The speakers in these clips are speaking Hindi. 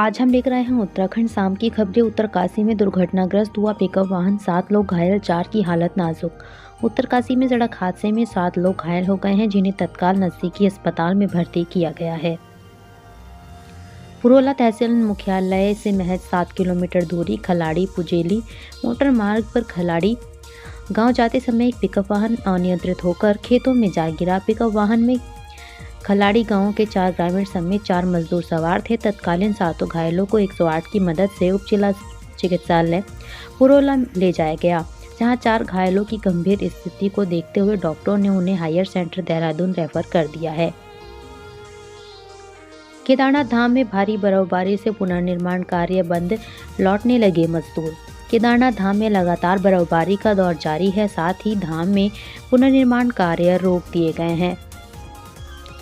आज हम लेकर आए हैं उत्तराखंड शाम की खबरें। उत्तरकाशी में दुर्घटनाग्रस्त हुआ पिकअप वाहन, 7 लोग घायल, 4 की हालत नाजुक। उत्तरकाशी में सड़क हादसे में 7 लोग घायल हो गए हैं, जिन्हें तत्काल नजदीकी अस्पताल में भर्ती किया गया है। पुरोला तहसील मुख्यालय से महज 7 किलोमीटर दूरी खलाड़ी पुजेली मोटर मार्ग पर खलाड़ी गांव जाते समय एक पिकअप वाहन अनियंत्रित होकर खेतों में जा गिरा। पिकअप वाहन में खलाड़ी गांव के 4 ग्रामीण समेत 4 मजदूर सवार थे। तत्कालीन 7 घायलों को 108 की मदद से उप जिला चिकित्सालय पुरोला ले जाया गया, जहां 4 घायलों की गंभीर स्थिति को देखते हुए डॉक्टरों ने उन्हें हायर सेंटर देहरादून रेफर कर दिया है। केदारनाथ धाम में भारी बर्फबारी से पुनर्निर्माण कार्य बंद, लौटने लगे मजदूर। केदारनाथ धाम में लगातार बर्फबारी का दौर जारी है, साथ ही धाम में पुनर्निर्माण कार्य रोक दिए गए हैं।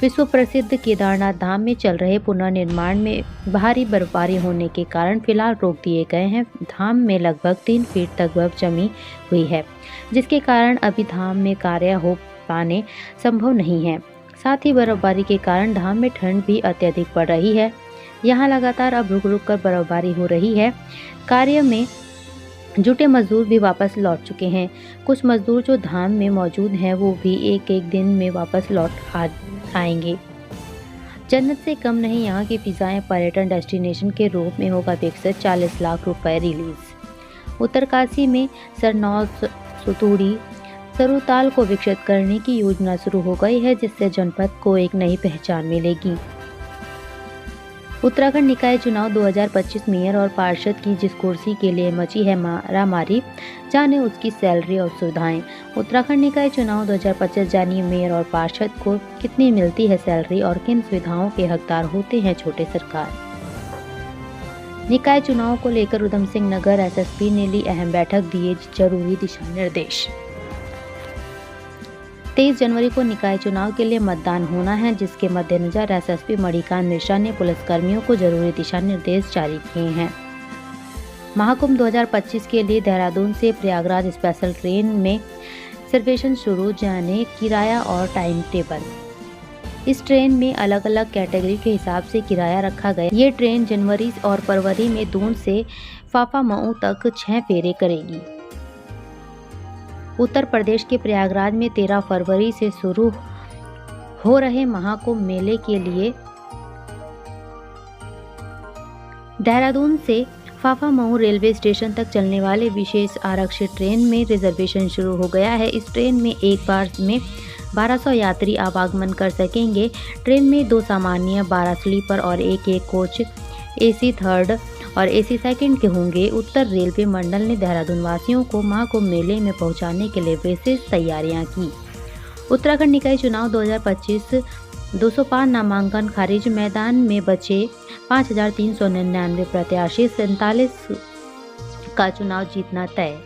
विश्व प्रसिद्ध केदारनाथ धाम में चल रहे पुनर्निर्माण में भारी बर्फबारी होने के कारण फिलहाल रोक दिए गए हैं। धाम में लगभग 3 फीट तक बर्फ जमी हुई है, जिसके कारण अभी धाम में कार्य हो पाने संभव नहीं है। साथ ही बर्फबारी के कारण धाम में ठंड भी अत्यधिक पड़ रही है। यहाँ लगातार अब रुक रुक कर बर्फबारी हो रही है। कार्य में जुटे मजदूर भी वापस लौट चुके हैं। कुछ मजदूर जो धाम में मौजूद हैं, वो भी एक दिन में वापस लौट आएंगे। जन्नत से कम नहीं यहाँ की फिजाएं, पर्यटन डेस्टिनेशन के रूप में होगा विकसित, 40 लाख रुपए रिलीज। उत्तरकाशी में सरनौज सुतूड़ी सरुताल को विकसित करने की योजना शुरू हो गई है, जिससे जनपद को एक नई पहचान मिलेगी। उत्तराखंड निकाय चुनाव 2025 मेयर और पार्षद की जिस कुर्सी के लिए मची है मारामारी, जाने उसकी सैलरी और सुविधाएं। उत्तराखंड निकाय चुनाव 2025 जानिए मेयर और पार्षद को कितनी मिलती है सैलरी और किन सुविधाओं के हकदार होते हैं छोटे सरकार। निकाय चुनाव को लेकर उधम सिंह नगर एसएसपी ने ली अहम बैठक, दिए जरूरी दिशा निर्देश। 23 जनवरी को निकाय चुनाव के लिए मतदान होना है, जिसके मद्देनजर एसएसपी मणिकांत मिश्रा ने पुलिसकर्मियों को जरूरी दिशा निर्देश जारी किए हैं। महाकुंभ 2025 के लिए देहरादून से प्रयागराज स्पेशल ट्रेन में रिजर्वेशन शुरू, जाने किराया और टाइम टेबल। इस ट्रेन में अलग अलग कैटेगरी के हिसाब से किराया रखा गया। ये ट्रेन जनवरी और फरवरी में दून से फाफामऊ तक 6 फेरे करेगी। उत्तर प्रदेश के प्रयागराज में 13 फरवरी से शुरू हो रहे महाकुंभ मेले के लिए देहरादून से फाफामऊ रेलवे स्टेशन तक चलने वाले विशेष आरक्षित ट्रेन में रिजर्वेशन शुरू हो गया है। इस ट्रेन में एक बार में 1200 यात्री आवागमन कर सकेंगे। ट्रेन में 2 सामान्य, 12 स्लीपर और एक कोच एसी थर्ड और एसी सेकंड के होंगे। उत्तर रेलवे मंडल ने देहरादून वासियों को महाकुंभ मेले में पहुंचाने के लिए विशेष तैयारियां की। उत्तराखंड निकाय चुनाव 2025 205 नामांकन खारिज, मैदान में बचे 5399 प्रत्याशी, 47 का चुनाव जीतना तय।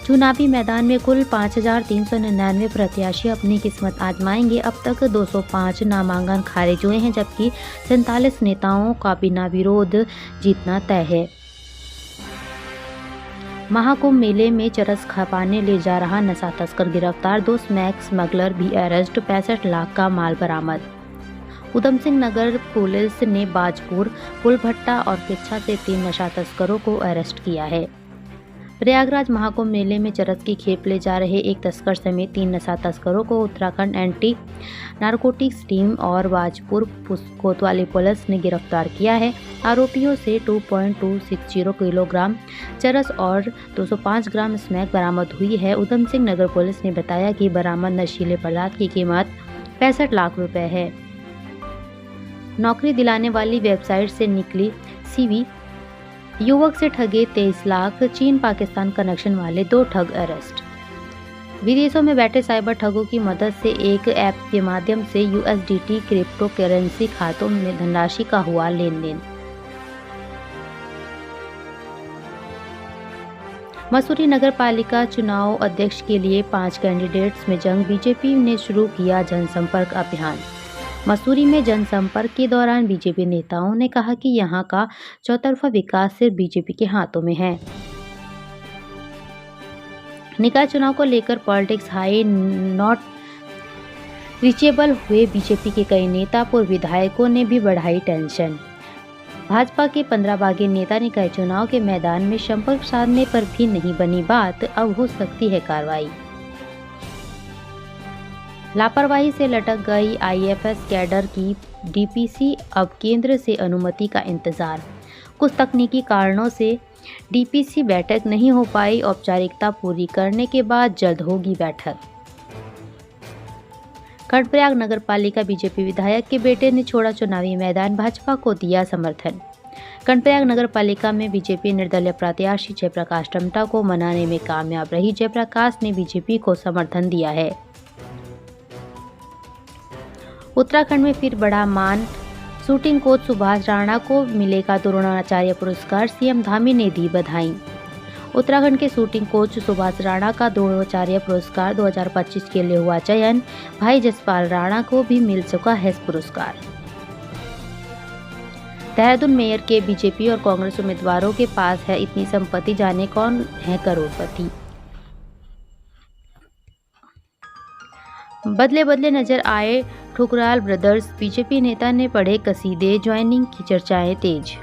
चुनावी मैदान में कुल 5399 प्रत्याशी अपनी किस्मत आजमाएंगे। अब तक 205 नामांकन खारिज हुए हैं, जबकि 47 नेताओं का बिना विरोध जीतना तय है। महाकुंभ मेले में चरस खपाने ले जा रहा नशा तस्कर गिरफ्तार, 2 स्मैक स्मगलर भी अरेस्ट, 65 लाख का माल बरामद। उधम सिंह नगर पुलिस ने बाजपुर, पुलभट्टा और किच्छा से 3 नशा तस्करों को अरेस्ट किया है। प्रयागराज महाकुंभ मेले में चरस की खेप ले जा रहे एक तस्कर समेत 3 नशा तस्करों को उत्तराखंड एंटी नारकोटिक्स टीम और बाजपुर कोतवाली पुलिस ने गिरफ्तार किया है। आरोपियों से 2.260 किलोग्राम चरस और 205 ग्राम स्मैक बरामद हुई है। उधम सिंह नगर पुलिस ने बताया कि बरामद नशीले पदार्थ की कीमत 65 लाख रुपए है। नौकरी दिलाने वाली वेबसाइट से निकली सीवी, युवक से ठगे 23 लाख, चीन पाकिस्तान कनेक्शन वाले 2 ठग अरेस्ट। विदेशों में बैठे साइबर ठगों की मदद से एक ऐप के माध्यम से यूएसडीटी क्रिप्टो करेंसी खातों में धनराशि का हुआ लेन देन। मसूरी नगर पालिका चुनाव अध्यक्ष के लिए 5 कैंडिडेट्स में जंग, बीजेपी ने शुरू किया जनसंपर्क अभियान। मसूरी में जनसंपर्क के दौरान बीजेपी नेताओं ने कहा कि यहां का चौतरफा विकास सिर्फ बीजेपी के हाथों में है। निकाय चुनाव को लेकर पॉलिटिक्स हाई, नॉट रीचेबल हुए बीजेपी के कई नेता पूर्व विधायकों ने भी बढ़ाई टेंशन। भाजपा के 15 बागी नेता निकाय चुनाव के मैदान में संपर्क साधने पर भी नहीं बनी बात, अब हो सकती है कार्रवाई। लापरवाही से लटक गई आईएफएस कैडर की डीपीसी, अब केंद्र से अनुमति का इंतजार। कुछ तकनीकी कारणों से डीपीसी बैठक नहीं हो पाई, औपचारिकता पूरी करने के बाद जल्द होगी बैठक। कर्णप्रयाग नगर पालिका बीजेपी विधायक के बेटे ने छोड़ा चुनावी मैदान, भाजपा को दिया समर्थन। कर्णप्रयाग नगर पालिका में बीजेपी निर्दलीय प्रत्याशी जयप्रकाश टम्टा को मनाने में कामयाब रही। जयप्रकाश ने बीजेपी को समर्थन दिया है। उत्तराखंड में फिर बड़ा मान, शूटिंग कोच सुभाष राणा को मिलेगा द्रोणाचार्य पुरस्कार, सीएम धामी ने दी बधाई। उत्तराखंड के शूटिंग कोच सुभाष राणा का द्रोणाचार्य पुरस्कार 2025 के लिए हुआ चयन। भाई जसपाल राणा को भी मिल चुका है पुरस्कार। देहरादून मेयर के बीजेपी और कांग्रेस उम्मीदवारों के पास है इतनी संपत्ति, जाने कौन है करोड़पति। बदले बदले नजर आए ठुकराल ब्रदर्स, बीजेपी नेता ने पढ़े कसीदे, ज्वाइनिंग की चर्चाएं तेज।